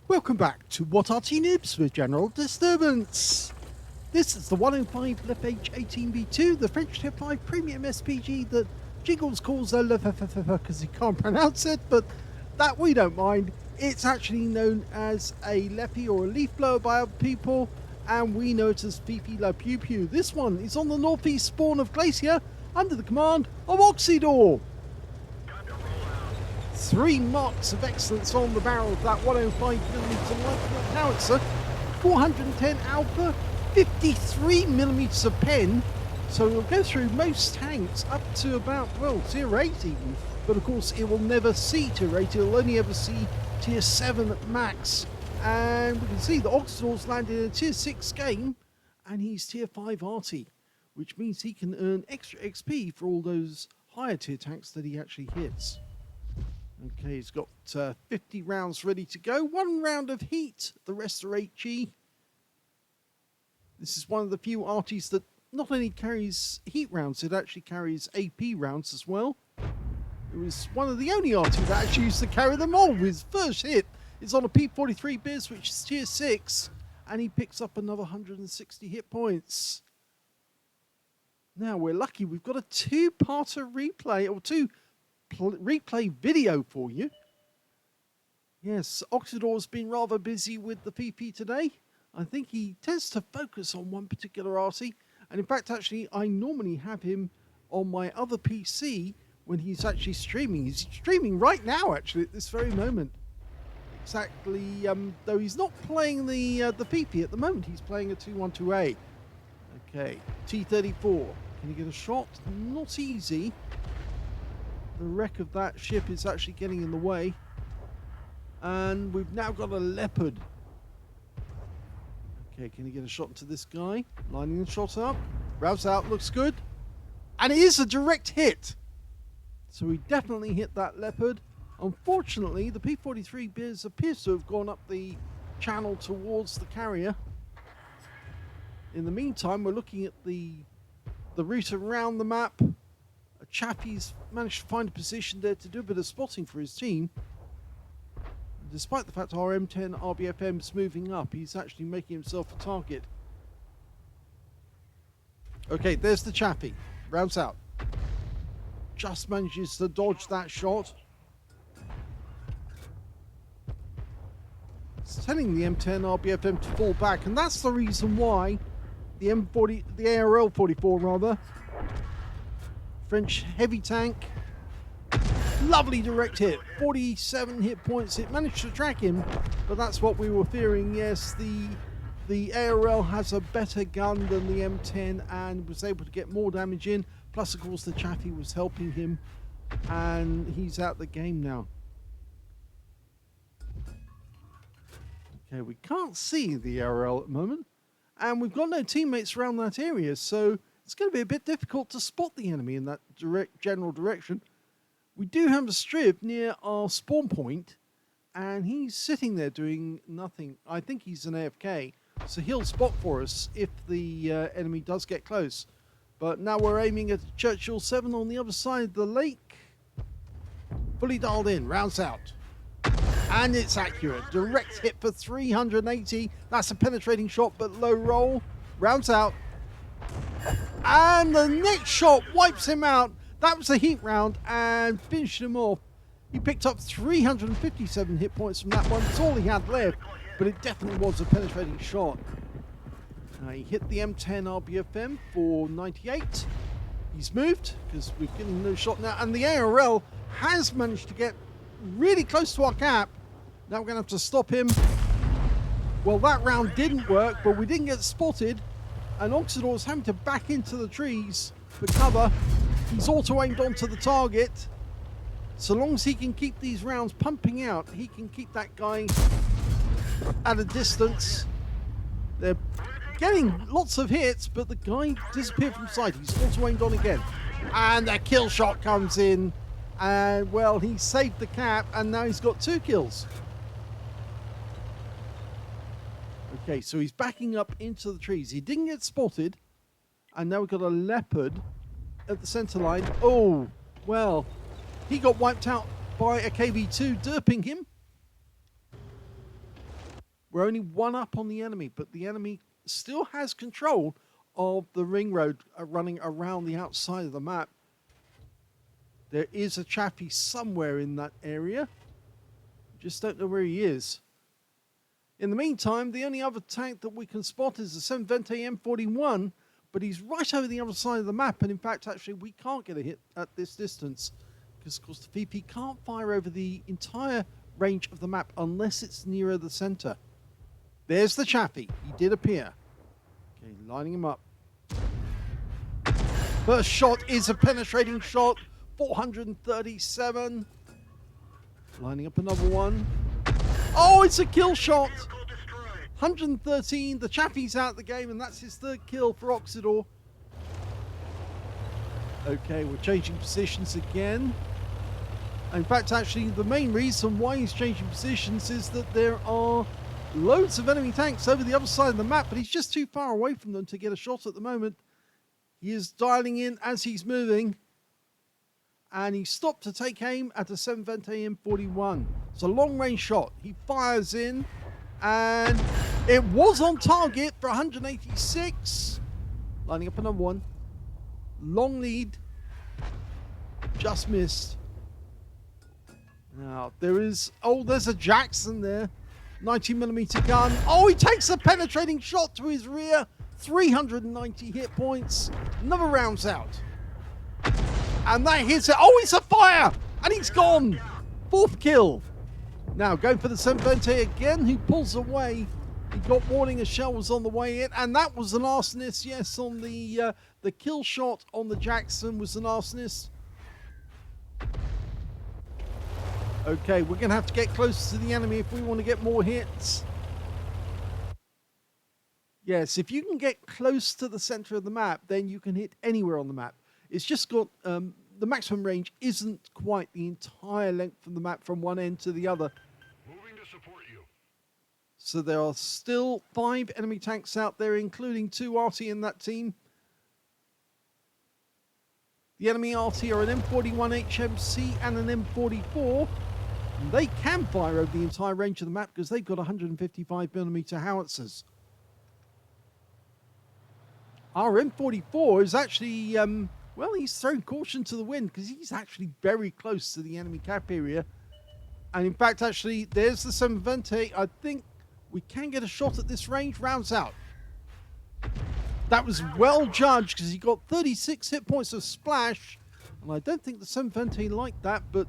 Welcome back to What Arty Noobs with General Disturbance. This is the 105 leFH18B2, the French Tier 5 Premium SPG that Jiggles calls a leFH because he can't pronounce it, but that we don't mind. It's actually known as a leFH or a leaf blower by other people, and we know it as Fifi La Pew Pew. This one is on the northeast spawn of Glacier under the command of Oksydor. 3 marks of excellence on the barrel of that 105mm light howitzer, 410 alpha, 53mm of pen, so it'll go through most tanks up to about, well, tier 8 even, but of course it will never see tier 8, it'll only ever see tier 7 at max, and we can see that Oksydor's landed in a tier 6 game, and he's tier 5 Arty, which means he can earn extra XP for all those higher tier tanks that he actually hits. Okay, he's got 50 rounds ready to go. 1 round of heat, the rest are HE. This is one of the few Arties that not only carries heat rounds, it actually carries AP rounds as well. It was one of the only Arties that actually used to carry them all. His first hit is on a P43 Biz, which is tier 6, and he picks up another 160 hit points. Now, we're lucky. We've got a 2-parter replay, or 2 replay video for you. Yes, Oksydor's been rather busy with the PP today. I think he tends to focus on one particular Arty, and in fact actually I normally have him on my other PC when he's actually streaming. He's streaming right now actually at this very moment. Exactly, though he's not playing the PP at the moment, he's playing a 212A. Okay, T-34, can he get a shot? Not easy. The wreck of that ship is actually getting in the way. And we've now got a Leopard. Okay, can he get a shot into this guy? Lining the shot up. Routes out, looks good. And it is a direct hit. So we definitely hit that Leopard. Unfortunately, the P43 Biz appears to have gone up the channel towards the carrier. In the meantime, we're looking at the route around the map. Chappie's managed to find a position there to do a bit of spotting for his team. Despite the fact our M10 RBFM is moving up, he's actually making himself a target. Okay, there's the Chappie. Rounds out. Just manages to dodge that shot. It's telling the M10 RBFM to fall back, and that's the reason why the ARL 44 rather, French heavy tank, lovely direct hit, 47 hit points. It managed to track him, but that's what we were fearing. Yes, the ARL has a better gun than the M10 and was able to get more damage in. Plus, of course, the Chaffee was helping him, and he's out the game now. Okay, we can't see the ARL at the moment, and we've got no teammates around that area, so it's going to be a bit difficult to spot the enemy in that general direction. We do have a strip near our spawn point, and he's sitting there doing nothing. I think he's an AFK, so he'll spot for us if the enemy does get close. But now we're aiming at Churchill 7 on the other side of the lake. Fully dialed in, rounds out. And it's accurate. Direct hit for 380. That's a penetrating shot, but low roll. Rounds out. And the next shot wipes him out. That was a heat round and finished him off. He picked up 357 hit points from that one. That's all he had left, but it definitely was a penetrating shot. He hit the M10 RBFM for 98. He's moved because we've given him no shot now, and the ARL has managed to get really close to our cap. Now we're going to have to stop him. Well, that round didn't work, but we didn't get spotted. And Oksydor's having to back into the trees for cover. He's auto-aimed onto the target. So long as he can keep these rounds pumping out, he can keep that guy at a distance. They're getting lots of hits, but the guy disappeared from sight. He's auto-aimed on again. And that kill shot comes in. And, well, he saved the cap, and now he's got 2 kills. Okay, so he's backing up into the trees. He didn't get spotted. And now we've got a Leopard at the center line. Oh, well, he got wiped out by a KV2 derping him. We're only one up on the enemy, but the enemy still has control of the ring road running around the outside of the map. There is a chappie somewhere in that area. Just don't know where he is. In the meantime, the only other tank that we can spot is the 720 M41, but he's right over the other side of the map, and in fact, actually, we can't get a hit at this distance, because, of course, the VP can't fire over the entire range of the map unless it's nearer the center. There's the chappie. He did appear. Okay, lining him up. First shot is a penetrating shot. 437. Lining up another one. Oh, it's a kill shot. 113. The chappie's out of the game, and that's his third kill for Oksydor. Okay, we're changing positions again. In fact, actually, the main reason why he's changing positions is that there are loads of enemy tanks over the other side of the map, but he's just too far away from them to get a shot at the moment. He is dialing in as he's moving, and he stopped to take aim at a 720 M41. It's a long-range shot. He fires in, and it was on target for 186. Lining up another one. Long lead. Just missed. Now, there's a Jackson there. 90mm gun. Oh, he takes a penetrating shot to his rear. 390 hit points. Another round's out. And that hits it. Oh, it's a fire! And he's gone. Fourth kill. Now, going for the 720 again, who pulls away. He got warning a shell was on the way in. And that was an arsonist, yes, on the kill shot on the Jackson was an arsonist. Okay, we're going to have to get closer to the enemy if we want to get more hits. Yes, if you can get close to the center of the map, then you can hit anywhere on the map. It's just got, the maximum range isn't quite the entire length of the map from one end to the other. Moving to support you. So there are still 5 enemy tanks out there, including 2 Arty in that team. The enemy Arty are an M41 HMC and an M44. And they can fire over the entire range of the map because they've got 155mm howitzers. Our M44 is actually, well, he's thrown caution to the wind because he's actually very close to the enemy cap area. And in fact, actually, there's the 720. I think we can get a shot at this range. Rounds out. That was well judged because he got 36 hit points of splash. And I don't think the 720 liked that, but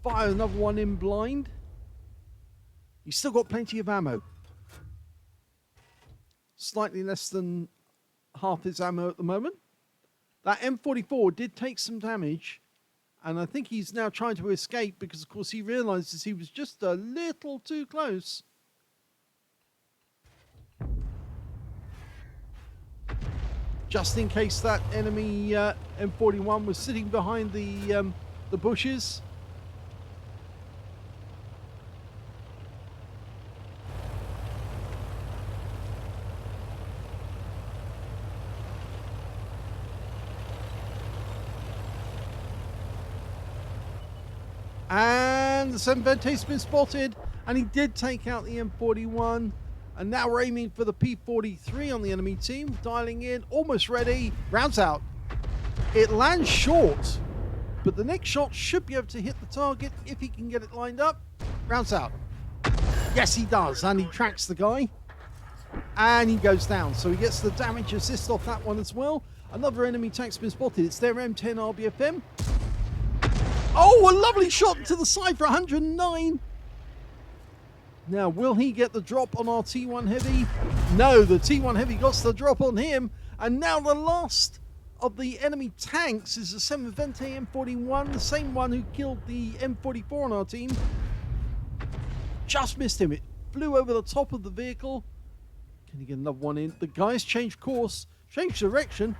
fire another one in blind. He's still got plenty of ammo. Slightly less than half his ammo at the moment. That M44 did take some damage, and I think he's now trying to escape because, of course, he realizes he was just a little too close. Just in case that enemy M41 was sitting behind the bushes. And the 720's been spotted, and he did take out the M41. And now we're aiming for the P43 on the enemy team. Dialing in, almost ready. Rounds out. It lands short, but the next shot should be able to hit the target if he can get it lined up. Rounds out. Yes, he does, and he tracks the guy. And he goes down, so he gets the damage assist off that one as well. Another enemy tank's been spotted. It's their M10 RBFM. Oh, a lovely shot to the side for 109. Now, will he get the drop on our T1 Heavy? No, the T1 Heavy got the drop on him. And now the last of the enemy tanks is the 720 M41, the same one who killed the M44 on our team. Just missed him. It flew over the top of the vehicle. Can he get another one in? The guy's changed course, changed direction,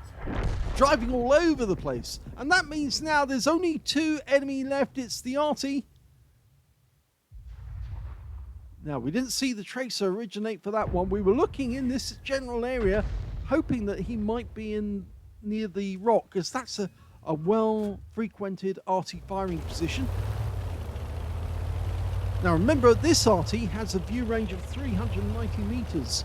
driving all over the place. And that means now there's only 2 enemy left. It's the Arty. Now, we didn't see the tracer originate for that one. We were looking in this general area, hoping that he might be in near the rock, because that's a well-frequented Arty firing position. Now remember, this Arty has a view range of 390 meters,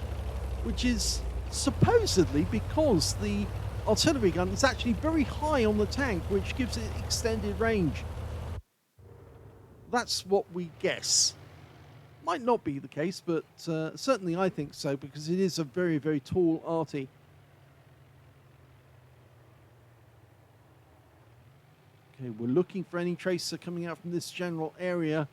which is supposedly because the artillery gun is actually very high on the tank, which gives it extended range. That's what we guess. Might not be the case, but certainly I think so, because it is a very, very tall Arty. Okay, we're looking for any tracer coming out from this general area.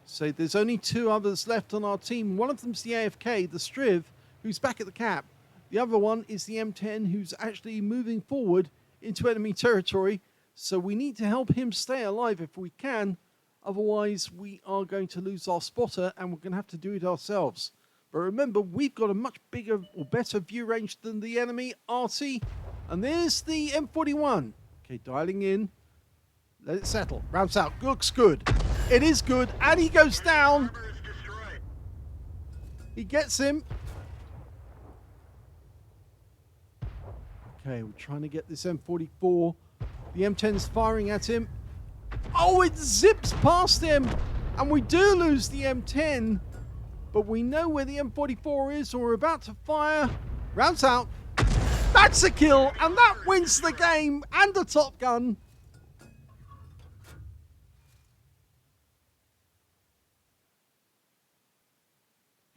So there's only 2 others left on our team. One of them's the AFK, the Striv, who's back at the cap. The other one is the M10, who's actually moving forward into enemy territory. So we need to help him stay alive if we can. Otherwise, we are going to lose our spotter, and we're going to have to do it ourselves. But remember, we've got a much bigger or better view range than the enemy, Arty. And there's the M41. Okay, dialing in. Let it settle. Rounds out. Looks good. It is good. And he goes down. He gets him. Okay, we're trying to get this M44. The M10's firing at him. Oh, it zips past him. And we do lose the M10. But we know where the M44 is, and we're about to fire. Rounds out. That's a kill, and that wins the game and a Top Gun.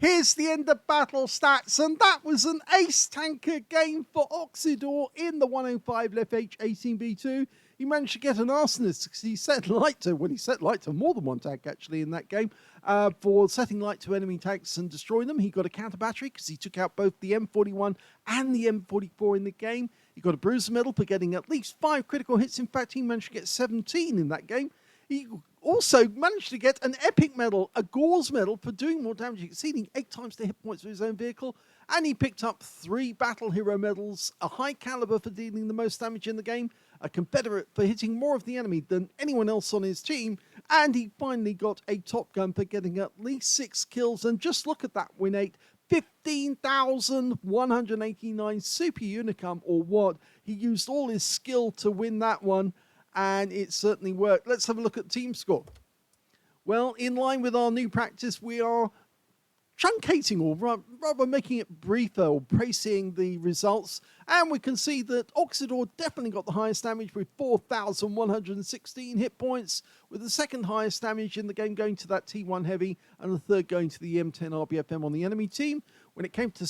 Here's the end of battle stats, and that was an ace tanker game for Oksydor in the 105 leFH18B2. He managed to get an arsonist because he set light to, well, he set light to more than one tank actually in that game, for setting light to enemy tanks and destroying them. He got a counter battery because he took out both the M41 and the M44 in the game. He got a bruiser medal for getting at least 5 critical hits. In fact, he managed to get 17 in that game. He also managed to get an epic medal, a Gauze medal, for doing more damage, exceeding 8 times the hit points of his own vehicle. And he picked up 3 battle hero medals, a high caliber for dealing the most damage in the game, a Confederate for hitting more of the enemy than anyone else on his team, and he finally got a Top Gun for getting at least 6 kills. And just look at that win rate, 15,189 super unicum, or what? He used all his skill to win that one, and it certainly worked. Let's have a look at team score. Well, in line with our new practice, we are truncating, or rather making it briefer, or bracing the results, and we can see that Oksydor definitely got the highest damage with 4,116 hit points, with the second highest damage in the game going to that T1 Heavy, and the third going to the M10 RBFM on the enemy team. When it came to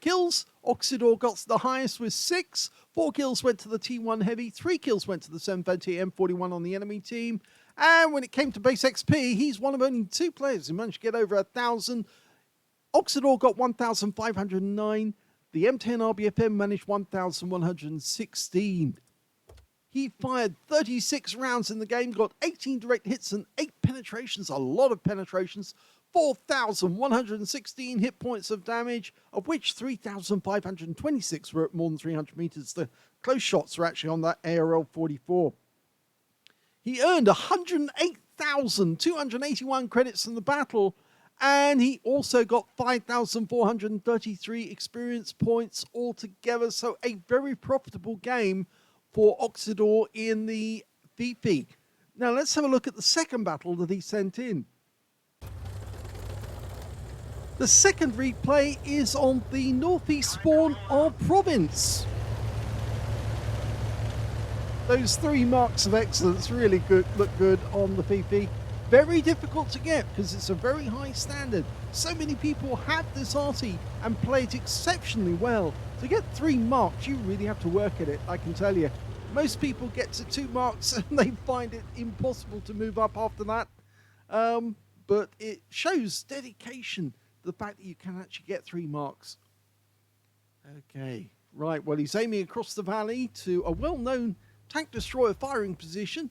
kills, Oksydor got the highest with 6. 4 kills went to the T1 Heavy, 3 kills went to the 720 M41 on the enemy team. And when it came to base XP, he's one of only 2 players who managed to get over 1,000. Oksydor got 1,509. The M10 RBFM managed 1,116. He fired 36 rounds in the game, got 18 direct hits and 8 penetrations, a lot of penetrations, 4,116 hit points of damage, of which 3,526 were at more than 300 meters. The close shots were actually on that ARL-44. He earned 108,281 credits in the battle, and he also got 5,433 experience points altogether. So a very profitable game for Oksydor in the VP. Now let's have a look at the second battle that he sent in. The second replay is on the northeast spawn of Province. Those 3 marks of excellence really good, look good on the VP. Very difficult to get because it's a very high standard. So many people have this Arty and play it exceptionally well. To get 3 marks, you really have to work at it, I can tell you. Most people get to 2 marks and they find it impossible to move up after that. But it shows dedication, the fact that you can actually get 3 marks. Okay, right, well, he's aiming across the valley to a well-known tank destroyer firing position.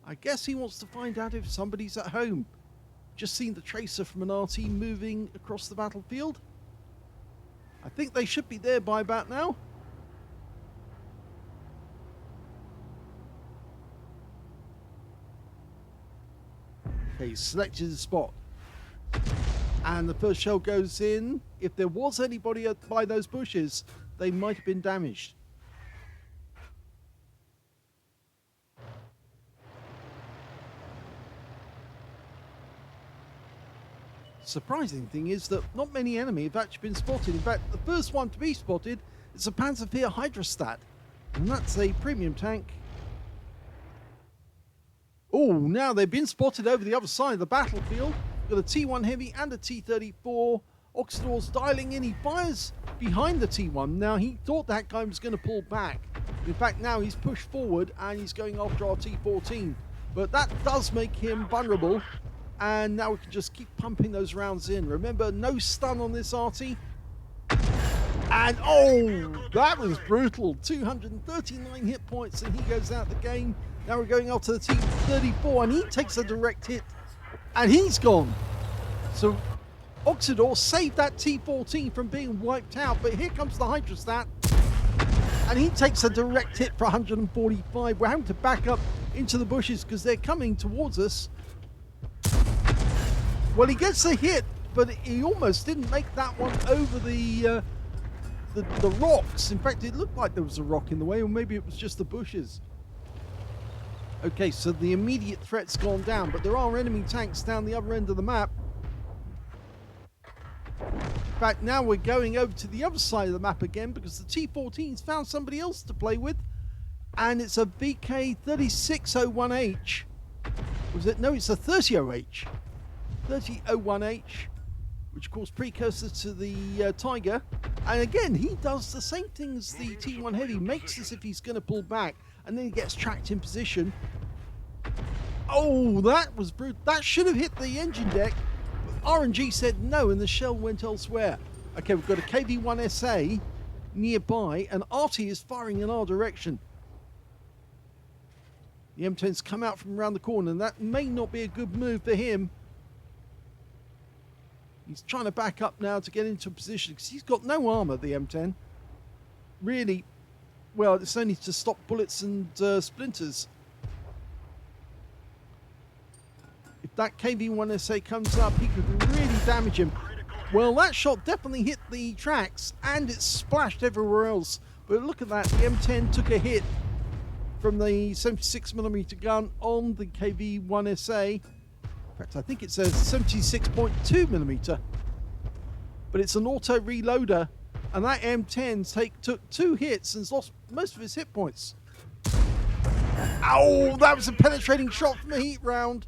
I guess he wants to find out if somebody's at home. Just seen the tracer from an RT moving across the battlefield. I think they should be there by about now. Okay, selected a spot. And the first shell goes in. If there was anybody by those bushes, they might have been damaged. surprising thing is that not many enemy have actually been spotted. In fact, the first one to be spotted is a Panzerwehr Hydrostat, and that's a premium tank. Oh, now they've been spotted over the other side of the battlefield. Got a T1 Heavy and a T-34. Oksydor's dialing in. He fires behind the T1. Now, he thought that guy was going to pull back. In fact, now he's pushed forward and he's going after our T-14. But that does make him vulnerable. And now we can just keep pumping those rounds in. Remember, no stun on this Arty. And, oh, that was brutal. 239 hit points and he goes out the game. Now we're going up to the T-34 and he takes a direct hit. And he's gone. So Oksydor saved that T-14 from being wiped out. But here comes the Hydrostat. And he takes a direct hit for 145. We're having to back up into the bushes because they're coming towards us. Well, he gets a hit, but he almost didn't make that one over the rocks. In fact, it looked like there was a rock in the way, or maybe it was just the bushes. Okay, so the immediate threat's gone down, but there are enemy tanks down the other end of the map. In fact, now we're going over to the other side of the map again because the T-14's found somebody else to play with. And it's a VK3601H. Was it? No, it's a 30OH. 3001H, which of course precursor to the Tiger. And again, he does the same thing as the T1 Heavy, makes as if he's going to pull back, and then he gets tracked in position. Oh, that was brutal. That should have hit the engine deck. RNG said no, and the shell went elsewhere. Okay, we've got a KV-1SA nearby, and Arty is firing in our direction. The M10's come out from around the corner, and that may not be a good move for him. He's trying to back up now to get into position because he's got no armor, the M10. Really, well, it's only to stop bullets and splinters. If that KV-1SA comes up, he could really damage him. Well, that shot definitely hit the tracks and it splashed everywhere else. But look at that, the M10 took a hit from the 76mm gun on the KV-1SA. In fact, I think it says 76.2mm. But it's an auto reloader, and that M10 took 2 hits and lost most of his hit points. Ow! That was a penetrating shot from a heat round.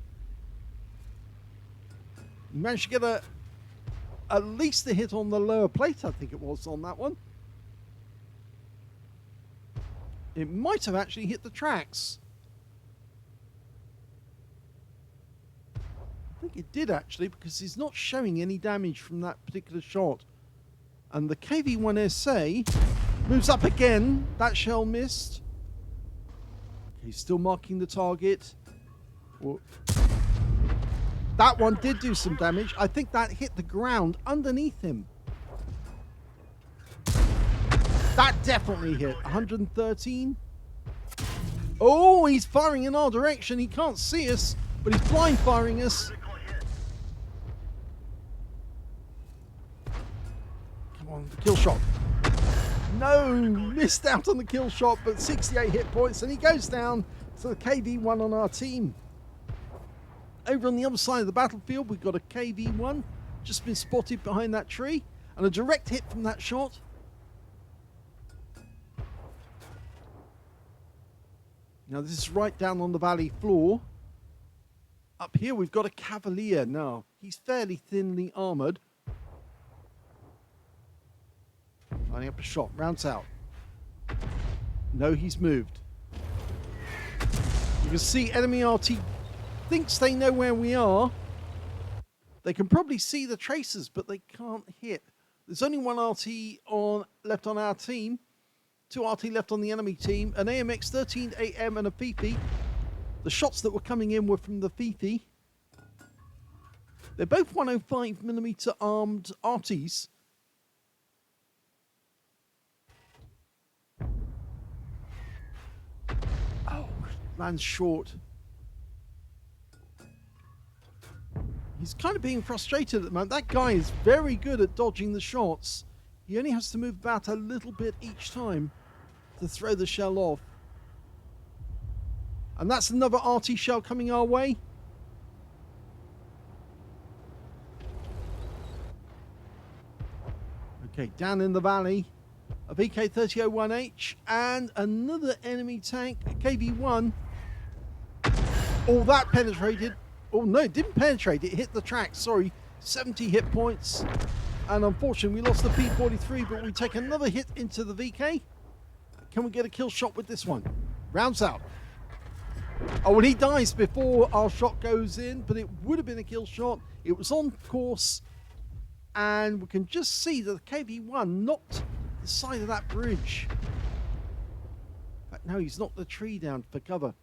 He managed to get at least a hit on the lower plate, I think it was, on that one. It might have actually hit the tracks. I think it did actually, because he's not showing any damage from that particular shot. And the KV-1SA moves up again. That shell missed. He's still marking the target. Well, that one did do some damage. I think that hit the ground underneath him. That definitely hit. 113. Oh, he's firing in our direction. He can't see us, but he's blind firing us. The kill shot. No, missed out on the kill shot, but 68 hit points, and he goes down to the KV-1 on our team. Over on the other side of the battlefield, we've got a KV-1 just been spotted behind that tree, and a direct hit from that shot. Now this is right down on the valley floor. Up here we've got a Cavalier. Now he's fairly thinly armoured. Lining up a shot, rounds out. No, he's moved. You can see enemy RT thinks they know where we are. They can probably see the tracers, but they can't hit. There's only one RT left on our team. 2 RT left on the enemy team. An AMX 13AM and a Fifi. The shots that were coming in were from the Fifi. They're both 105mm armed Arties. Lands short. He's kind of being frustrated at the moment. That guy is very good at dodging the shots. He only has to move about a little bit each time to throw the shell off. And that's another RT shell coming our way. Okay, down in the valley, a VK3001H and another enemy tank, a KV-1. Oh, that penetrated. Oh, no, it didn't penetrate. It hit the track. Sorry, 70 hit points. And unfortunately, we lost the P-43, but we take another hit into the VK. Can we get a kill shot with this one? Rounds out. Oh, and he dies before our shot goes in, but it would have been a kill shot. It was on course. And we can just see that the KV-1 knocked the side of that bridge. But no, he's knocked the tree down for cover.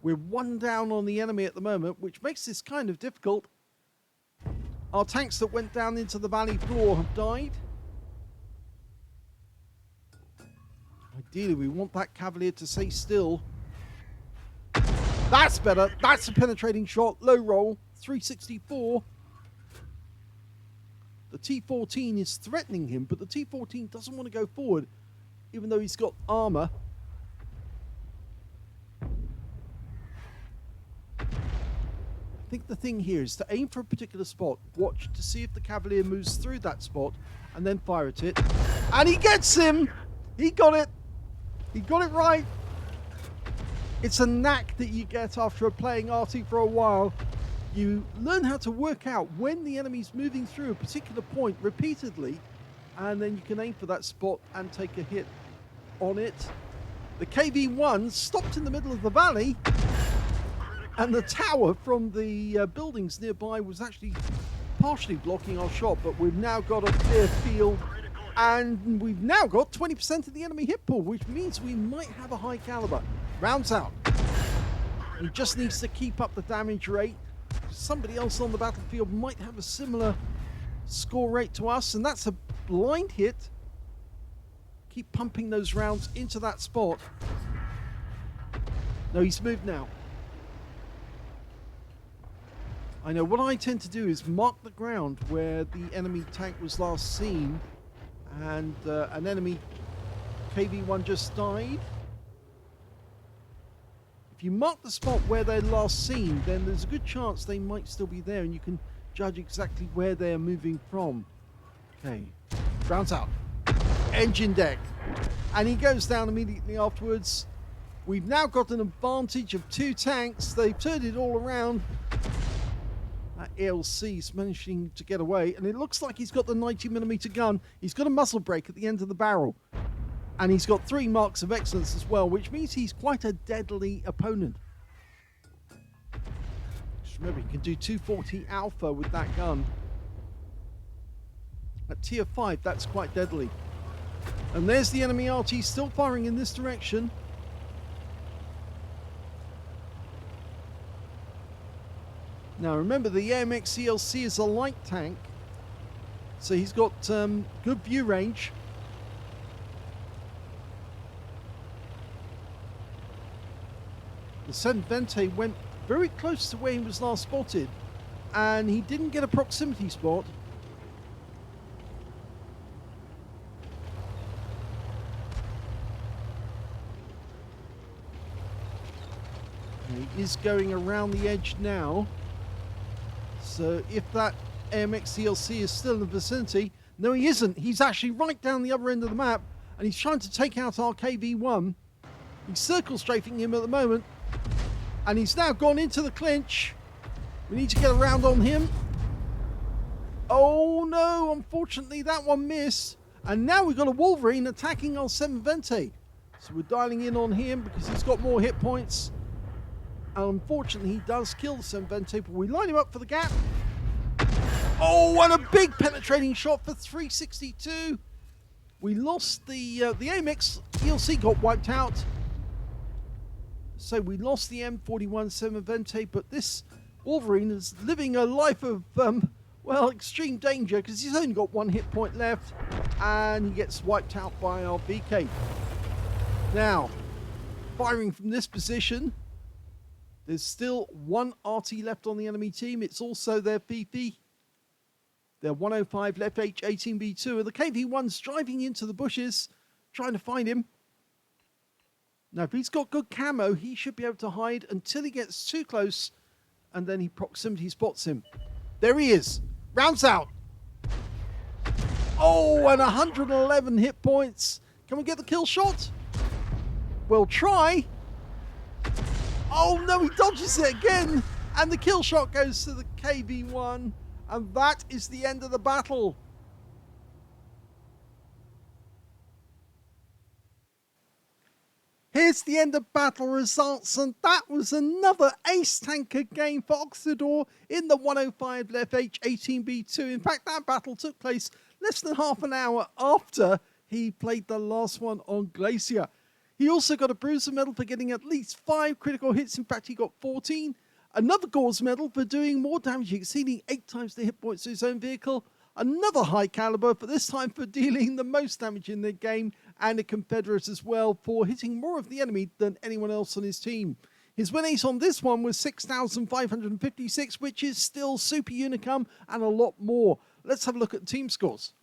We're one down on the enemy at the moment, which makes this kind of difficult. Our tanks that went down into the valley floor have died. Ideally, we want that Cavalier to stay still. That's better. That's a penetrating shot. Low roll. 364. The T-14 is threatening him, but the T-14 doesn't want to go forward, even though he's got armor. I think the thing here is to aim for a particular spot, watch to see if the Cavalier moves through that spot, and then fire at it. And he gets him! He got it! He got it right! It's a knack that you get after playing Arty for a while. You learn how to work out when the enemy's moving through a particular point repeatedly, and then you can aim for that spot and take a hit on it. The KV-1 stopped in the middle of the valley, and the tower from the buildings nearby was actually partially blocking our shot, but we've now got a clear field, and we've now got 20% of the enemy hit pool, which means we might have a high caliber. Rounds out. He just needs to keep up the damage rate. Somebody else on the battlefield might have a similar score rate to us, and that's a blind hit. Keep pumping those rounds into that spot. No, he's moved now. I know what I tend to do is mark the ground where the enemy tank was last seen, and an enemy KV-1 just died. If you mark the spot where they're last seen, then there's a good chance they might still be there, and you can judge exactly where they're moving from. Okay, rounds out. Engine deck. And he goes down immediately afterwards. We've now got an advantage of 2 tanks. They've turned it all around. That ALC's managing to get away, and it looks like he's got the 90mm gun. He's got a muzzle brake at the end of the barrel. And he's got 3 marks of excellence as well, which means he's quite a deadly opponent. Just remember, he can do 240 alpha with that gun. At tier 5, that's quite deadly. And there's the enemy Arty still firing in this direction. Now remember, the AMX CLC is a light tank, so he's got good view range. The 7 Vente went very close to where he was last spotted, and he didn't get a proximity spot. He is going around the edge now. So if that AMX CLC is still in the vicinity, no he isn't. He's actually right down the other end of the map, and he's trying to take out our KV-1. He's circle strafing him at the moment, and he's now gone into the clinch. We need to get around on him. Oh no, unfortunately that one missed. And now we've got a Wolverine attacking our 7 Vente. So we're dialing in on him because he's got more hit points. And unfortunately he does kill the 7 Vente, but we line him up for the gap. Oh, and a big penetrating shot for 362. We lost the AMX ELC got wiped out. So we lost the M41 7 Vente, but this Wolverine is living a life of, well, extreme danger because he's only got 1 hit point left, and he gets wiped out by our VK. Now, firing from this position, there's still 1 Arty left on the enemy team. It's also their Fifi. Their 105 leFH18B2, and the KV-1's driving into the bushes, trying to find him. Now, if he's got good camo, he should be able to hide until he gets too close, and then he proximity spots him. There he is. Rounds out. Oh, and 111 hit points. Can we get the kill shot? We'll try. Oh no, he dodges it again. And the kill shot goes to the KV-1. And that is the end of the battle. Here's the end of battle results, and that was another ace tanker game for Oksydor in the 105 leFH18B2. In fact, that battle took place less than half an hour after he played the last one on Glacier. He also got a Bruiser medal for getting at least 5 critical hits. In fact, he got 14. Another Gauze medal for doing more damage, exceeding 8 times the hit points of his own vehicle. Another high caliber, for this time for dealing the most damage in the game, and a Confederate as well for hitting more of the enemy than anyone else on his team. His win ace on this one was 6,556, which is still super unicum and a lot more. Let's have a look at the team scores.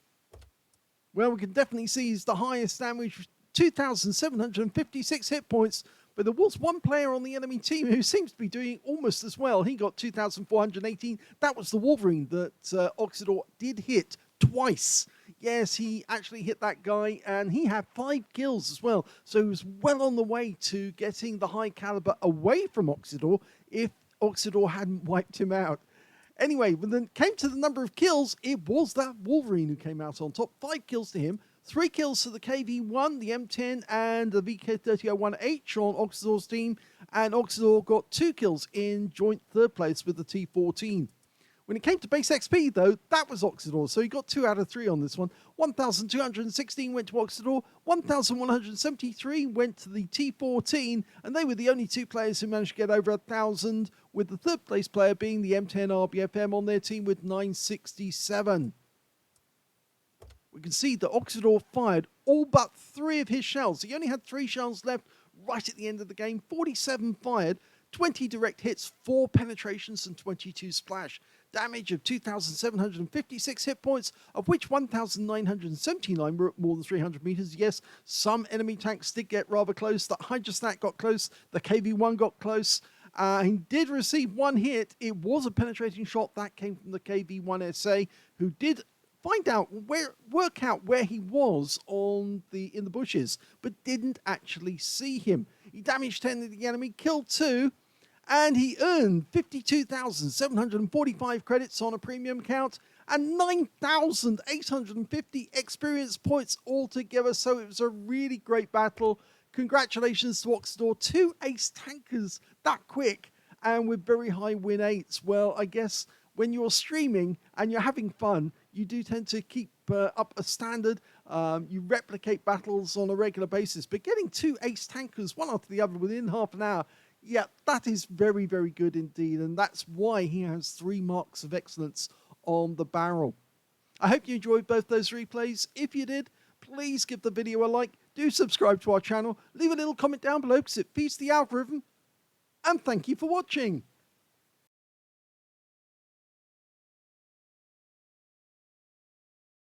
Well, we can definitely see he's the highest damage, 2,756 hit points, but there was one player on the enemy team who seems to be doing almost as well. He got 2,418. That was the Wolverine that Oksydor did hit twice. Yes, he actually hit that guy, and he had 5 kills as well. So he was well on the way to getting the high caliber away from Oksydor if Oksydor hadn't wiped him out. Anyway, when it came to the number of kills, it was that Wolverine who came out on top. 5 kills to him. 3 kills to the KV-1, the M10, and the VK3001H on Oksydor's team. And Oksydor got 2 kills in joint third place with the T14. When it came to base XP, though, that was Oksydor, so he got 2 out of 3 on this one. 1,216 went to Oksydor, 1,173 went to the T14, and they were the only 2 players who managed to get over 1,000, with the third place player being the M10 RBFM on their team with 967. We can see that Oksydor fired all but 3 of his shells. He only had 3 shells left right at the end of the game. 47 fired, 20 direct hits, 4 penetrations, and 22 splash. Damage of 2,756 hit points, of which 1,979 were at more than 300 meters. Yes, some enemy tanks did get rather close. The Hydrostat got close. The KV-1 got close. He did receive 1 hit. It was a penetrating shot. That came from the KV-1 SA, who did work out where he was in the bushes, but didn't actually see him. He damaged 10 of the enemy, killed 2, and he earned 52,745 credits on a premium account and 9,850 experience points altogether. So it was a really great battle. Congratulations to Oksydor, 2 ace tankers that quick and with very high win rates. Well, I guess when you're streaming and you're having fun, you do tend to keep up a standard. You replicate battles on a regular basis, but getting 2 ace tankers, one after the other within half an hour, yeah, that is very, very good indeed. And that's why he has 3 marks of excellence on the barrel. I hope you enjoyed both those replays. If you did, please give the video a like. Do subscribe to our channel. Leave a little comment down below because it feeds the algorithm. And thank you for watching.